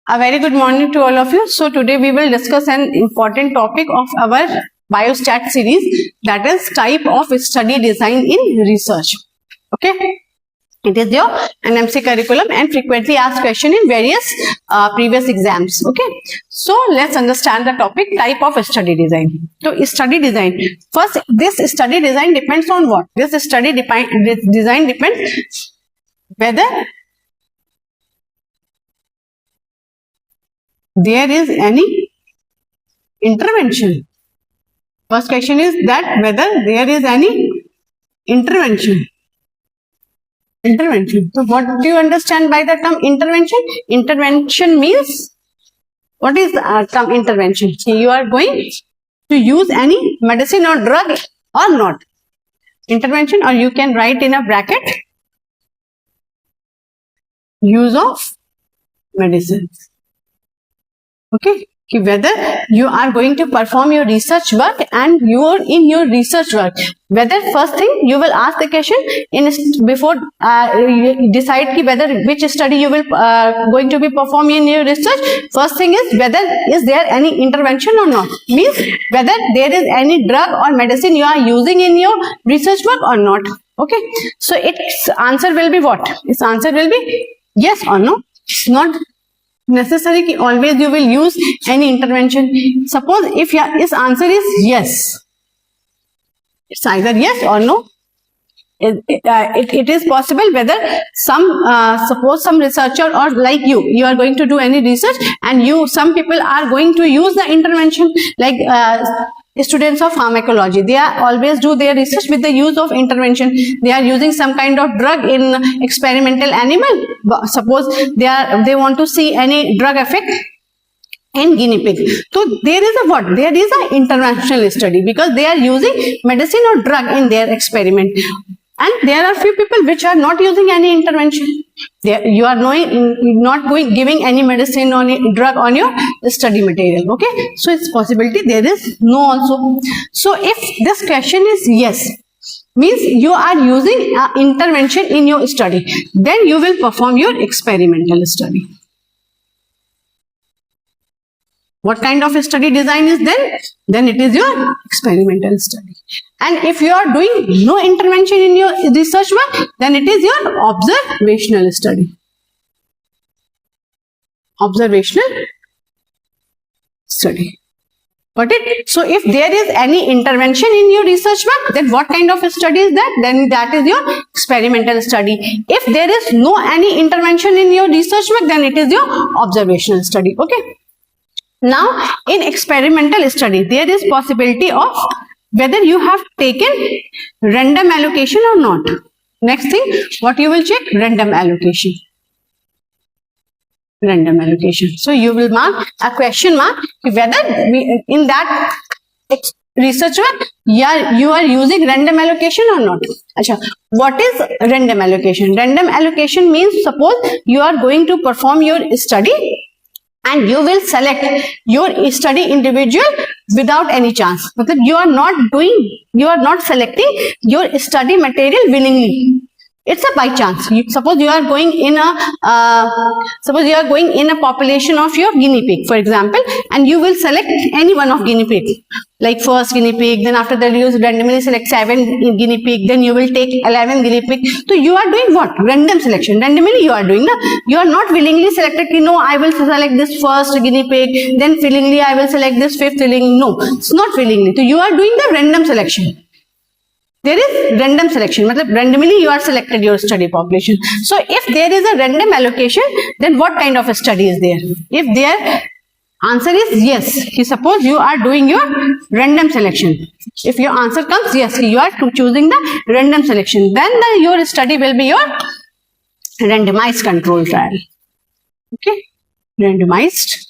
A very good morning to all of you. So today we will discuss an important topic of our Biostat series, that is type of study design in research. Okay. It is your NMC curriculum and frequently asked question in various previous exams. Okay. So let's understand the topic type of study design. So study design. First, this study design depends on what? This design depends whether there is any intervention. First question is that whether there is any intervention. So what do you understand by the term intervention? Intervention means, what is the term intervention? You are going to use any medicine or drug or not. Intervention, or you can write in a bracket, use of medicines. Okay, whether you are going to perform your research work and you are in your research work, whether first thing you will ask the question before decide whether which study you will going to be performing in your research. First thing is whether is there any intervention or not, means whether there is any drug or medicine you are using in your research work or not. Okay, so its answer will be what? Its answer will be yes or no. It's not necessary कि always you will use any intervention. Suppose if its answer is yes, it's either yes or no. It is possible whether suppose some researcher or like you are going to do any research and some people are going to use the intervention, like students of pharmacology. They are always do their research with the use of intervention. They are using some kind of drug in experimental animal. Suppose they want to see any drug effect in guinea pig. So there is a what? There is an interventional study because they are using medicine or drug in their experiment. And there are few people which are not using any intervention. You are not giving any medicine or any drug on your study material. Okay, so it's possibility there is no also. So if this question is yes, means you are using intervention in your study, then you will perform your experimental study. What kind of a study design is then? Then it is your experimental study. And if you are doing no intervention in your research work, then it is your observational study. Observational study. Got it? So if there is any intervention in your research work, then what kind of a study is that? Then that is your experimental study. If there is no any intervention in your research work, then it is your observational study. Okay. Now, in experimental study, there is possibility of whether you have taken random allocation or not. Next thing, what you will check? Random allocation. Random allocation. So, you will mark a question mark whether in that research work, you are using random allocation or not. Achha, what is random allocation? Random allocation means suppose you are going to perform your study and you will select your study individual without any chance. You are not selecting your study material willingly. It's a by chance. Suppose you are going in a population of your guinea pig, for example, and you will select any one of guinea pig, like first guinea pig, then after that you randomly select 7 guinea pig, then you will take 11 guinea pig. So you are doing what? Random selection. Randomly you are doing. You are not willingly selected. No, I will select this first guinea pig, then willingly I will select this fifth willingly. No, it's not willingly. So you are doing the random selection. There is random selection. Randomly you are selected your study population. So if there is a random allocation, then what kind of a study is there? If their answer is yes, suppose you are doing your random selection. If your answer comes yes, you are choosing the random selection, then your study will be your randomized control trial. Okay, randomized.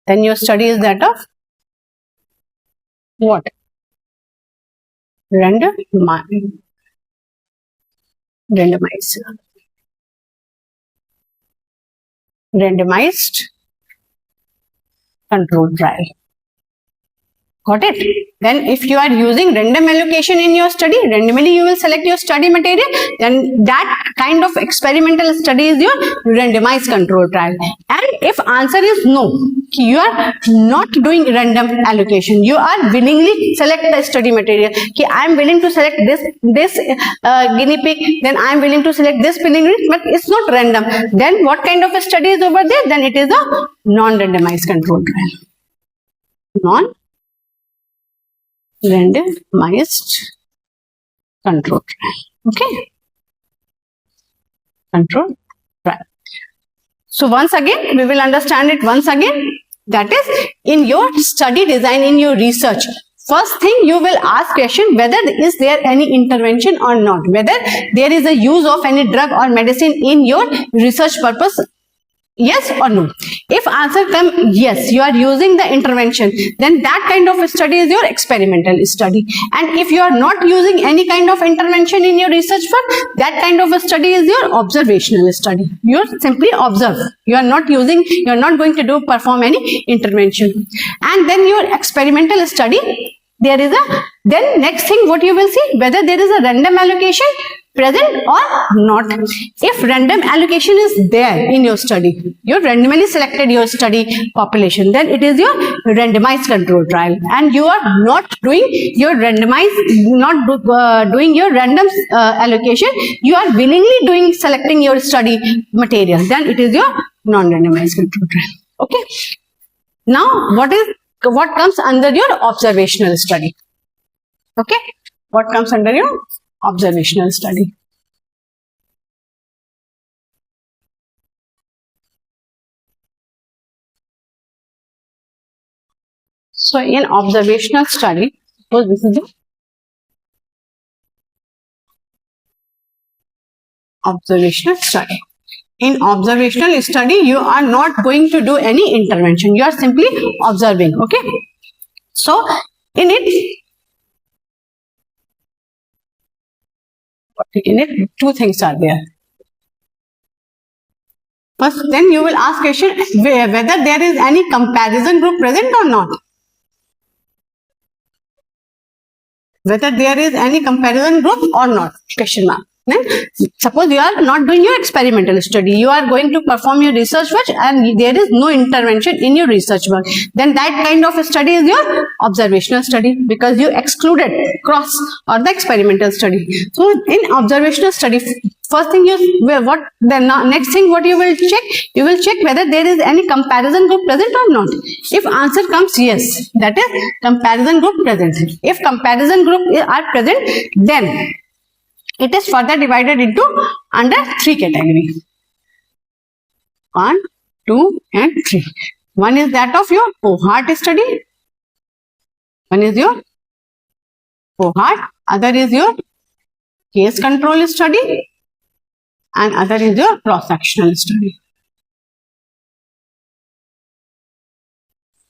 Then your study is that of what? Randomized control trial. Got it? then if you are using random allocation in your study, randomly you will select your study material, then that kind of experimental study is your randomized control trial. And if answer is no, you are not doing random allocation, you are willingly select the study material. I am willing to select this guinea pig, then I am willing to select this guinea pig, but it's not random. Then what kind of a study is over there? Then it is a non-randomized control trial. Non-randomized control trial. Okay. Control trial. So once again, we will understand it once again. That is, in your study design, in your research, first thing you will ask question whether is there any intervention or not, whether there is a use of any drug or medicine in your research purpose, yes or no. If answer come yes, you are using the intervention, then that kind of study is your experimental study. And if you are not using any kind of intervention in your research work, that kind of a study is your observational study. You simply observe. You are not using, you are not going to perform any intervention. And then your experimental study, there is a, then next thing what you will see, whether there is a random allocation present or not. If random allocation is there in your study, you randomly selected your study population, then it is your randomized control trial, and you are not doing your randomized, doing your random allocation, you are willingly selecting your study material, then it is your non-randomized control trial. Okay. Now what comes under your observational study? Okay. What comes under your observational study? So in observational study, suppose this is the observational study. In observational study, you are not going to do any intervention. You are simply observing. Okay. So in it, two things are there. First, then you will ask question whether there is any comparison group present or not. Whether there is any comparison group or not, question mark. Then suppose you are not doing your experimental study, you are going to perform your research work and there is no intervention in your research work, then that kind of study is your observational study, because you excluded cross or the experimental study. So in observational study, first thing next thing what you will check? You will check whether there is any comparison group present or not. If answer comes yes, that is comparison group present. If comparison group are present, then it is further divided into under three categories. 1, 2 and 3. One is that of your cohort study. One is your cohort. Other is your case control study. And other is your cross-sectional study.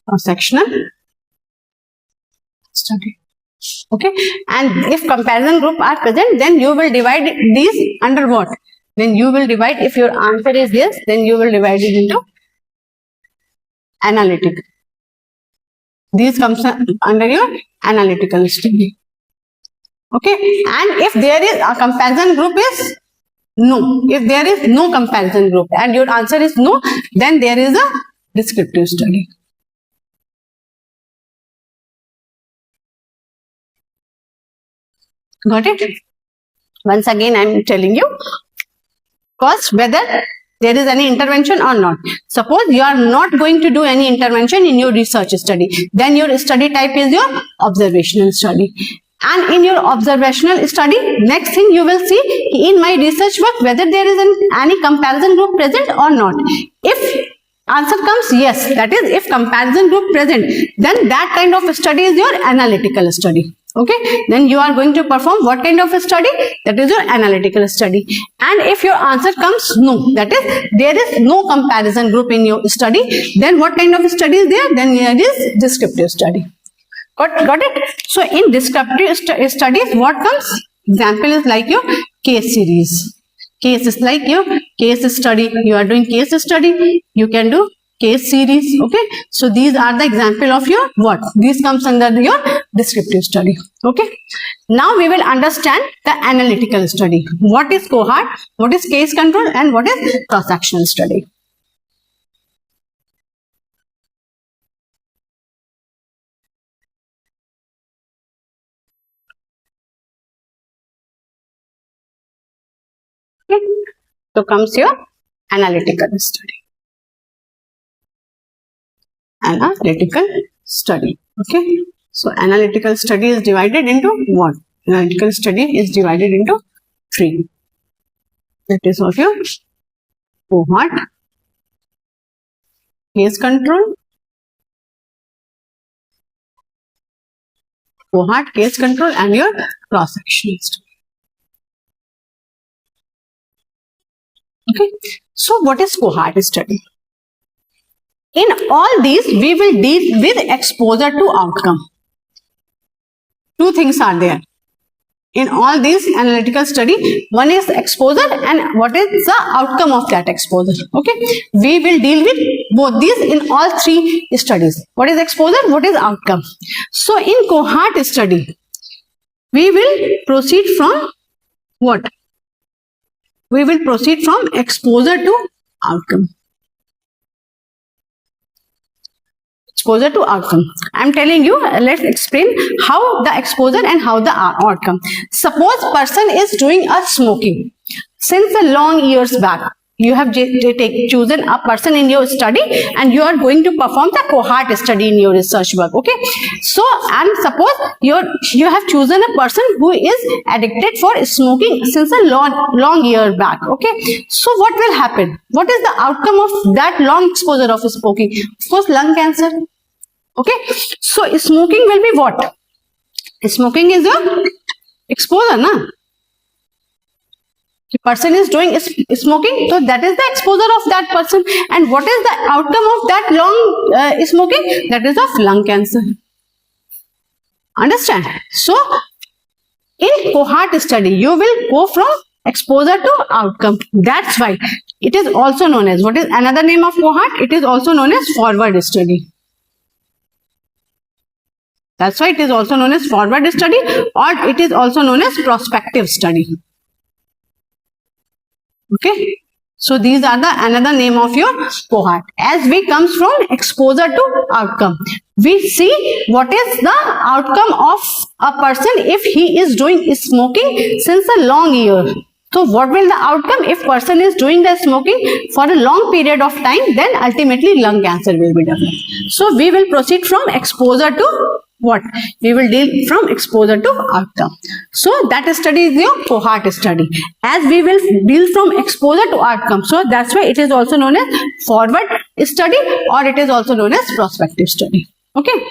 Cross-sectional study. Okay, and if comparison group are present, then you will divide these under what? Then you will divide, if your answer is yes, then you will divide it into analytical. These comes under your analytical study. Okay, and if there is a comparison group is no, if there is no comparison group and your answer is no, then there is a descriptive study. Got it? Once again I am telling you, first whether there is any intervention or not. Suppose you are not going to do any intervention in your research study, then your study type is your observational study. And in your observational study, next thing you will see in my research work whether there is any comparison group present or not. If answer comes yes, that is if comparison group present, then that kind of study is your analytical study. Okay, then you are going to perform what kind of a study? That is your analytical study. And if your answer comes no, that is there is no comparison group in your study, then what kind of study is there? Then there is descriptive study. Got it? So in descriptive studies, what comes? Example is like your case series. Case is like your case study. You are doing case study. You can do case series. Okay, so these are the example of your what? This comes under your descriptive study. Okay, now we will understand the analytical study. What is cohort, what is case control, and what is cross-sectional study. Okay. So comes your analytical study. Analytical study. Okay. So analytical study is divided into what? Analytical study is divided into 3. That is of your cohort, case control, and your cross-sectional study. Okay, so what is cohort study? In all these, we will deal with exposure to outcome. 2 things are there. In all these analytical study, one is exposure and what is the outcome of that exposure. Okay, we will deal with both these in all 3 studies. What is exposure? What is outcome? So in cohort study, we will proceed from what? We will proceed from exposure to outcome. Exposure to outcome. I am telling you, let's explain how the exposure and how the outcome. Suppose person is doing a smoking since a long years back. You have chosen a person in your study and you are going to perform the cohort study in your research work. Okay, so and suppose you have chosen a person who is addicted for smoking since a long year back. Okay, so what will happen? What is the outcome of that long exposure of smoking? Of course, lung cancer. Okay, so smoking will be what? Smoking is your exposure, na? The person is doing smoking, so that is the exposure of that person. And what is the outcome of that long smoking? That is of lung cancer. Understand? So, in cohort study, you will go from exposure to outcome. That's why it is also known as, what is another name of cohort? It is also known as forward study. That's why it is also known as forward study, or it is also known as prospective study. Okay, so these are the another name of your cohort. As we comes from exposure to outcome, we see what is the outcome of a person if he is doing smoking since a long year. So what will the outcome if person is doing the smoking for a long period of time? Then ultimately lung cancer will be developed. So we will proceed from exposure to what? We will deal from exposure to outcome. So that study is your cohort study. As we will deal from exposure to outcome, so that's why it is also known as forward study, or it is also known as prospective study. Okay.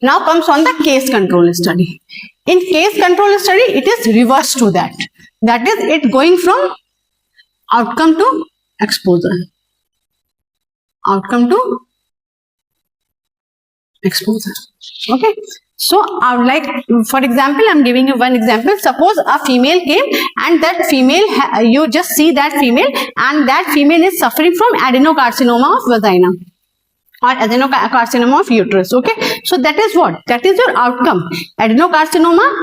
Now comes on the case control study. In case control study, it is reverse to that. That is it going from outcome to exposure. Outcome to exposure. Okay, so I would like, for example, I'm giving you one example. Suppose a female came and that female, you just see that female and that female is suffering from adenocarcinoma of vagina or adenocarcinoma of uterus. Okay, so that is what? That is your outcome. Adenocarcinoma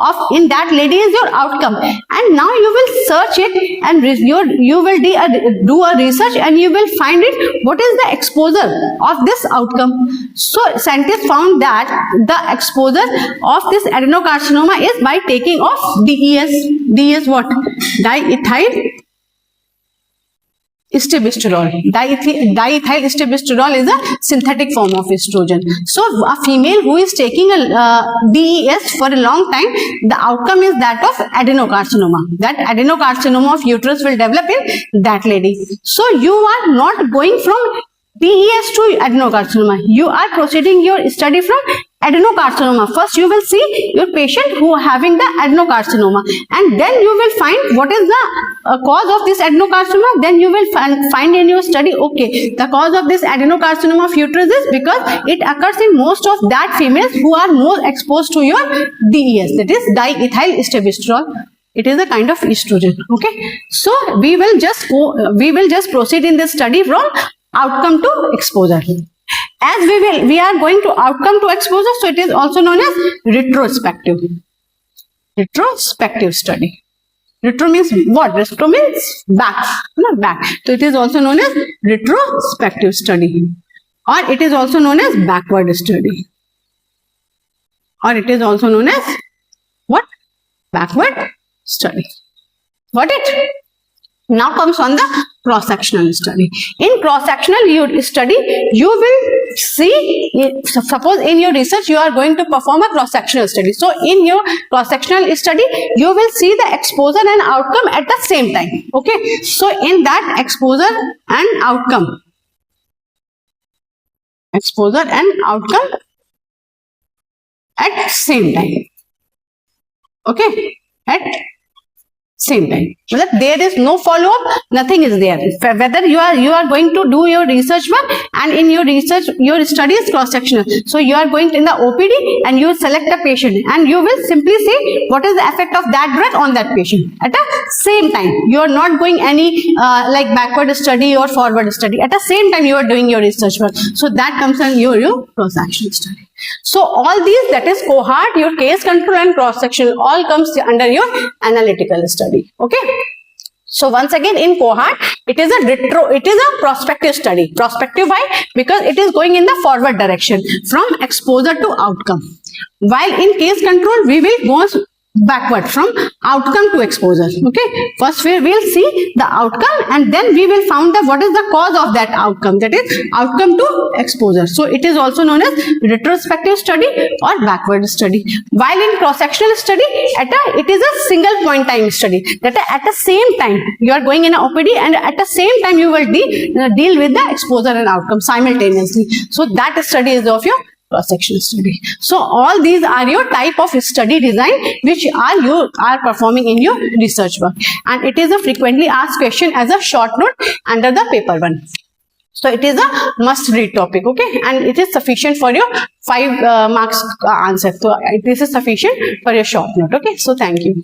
of in that lady is your outcome, and now you will search it and you will do a research and you will find it what is the exposure of this outcome. So scientists found that the exposure of this adenocarcinoma is by taking of DES. DES what? Diethyl estebestrol. Diethyl estebestrol is a synthetic form of estrogen. So a female who is taking a DES for a long time, the outcome is that of adenocarcinoma. That adenocarcinoma of uterus will develop in that lady. So you are not going from DES to adenocarcinoma. You are proceeding your study from adenocarcinoma. First you will see your patient who having the adenocarcinoma, and then you will find what is the cause of this adenocarcinoma. Then you will find in your study, okay, the cause of this adenocarcinoma of uterus is because it occurs in most of that females who are more exposed to your DES, that is diethyl estebestrol. It is a kind of estrogen. Okay, so we will just proceed in this study from outcome to exposure. As we are going to outcome to exposure, so it is also known as retrospective. Retrospective study. Retro means what? Retro means back. Not back. So it is also known as retrospective study. Or it is also known as backward study. Or it is also known as what? Backward study. Got it? Now comes on the cross-sectional study. In cross-sectional study, you will see, suppose in your research, you are going to perform a cross-sectional study. So, in your cross-sectional study, you will see the exposure and outcome at the same time. Okay. So, in that exposure and outcome at same time. Okay. At same time. But there is no follow-up, nothing is there. Whether you are going to do your research work, and in your research, your study is cross-sectional. So you are going in the OPD and you select a patient and you will simply say what is the effect of that drug on that patient. At the same time, you are not going any like backward study or forward study. At the same time, you are doing your research work. So that comes in your cross-sectional study. So all these, that is cohort, your case control and cross-sectional, all comes under your analytical study. Okay. So once again, in cohort, it is a prospective study. Prospective why? Because it is going in the forward direction from exposure to outcome. While in case control, we will go backward from outcome to exposure. Okay. First we will see the outcome and then we will find the what is the cause of that outcome, that is outcome to exposure. So it is also known as retrospective study or backward study. While in cross-sectional study, it is a single point time study, that at the same time you are going in an OPD and at the same time you will deal with the exposure and outcome simultaneously. So that study is of your cross-sectional study. So all these are your type of study design which you are performing in your research work, and it is a frequently asked question as a short note under the paper 1. So it is a must read topic. Okay, and it is sufficient for your 5 marks answer. So this is sufficient for your short note. Okay, so thank you.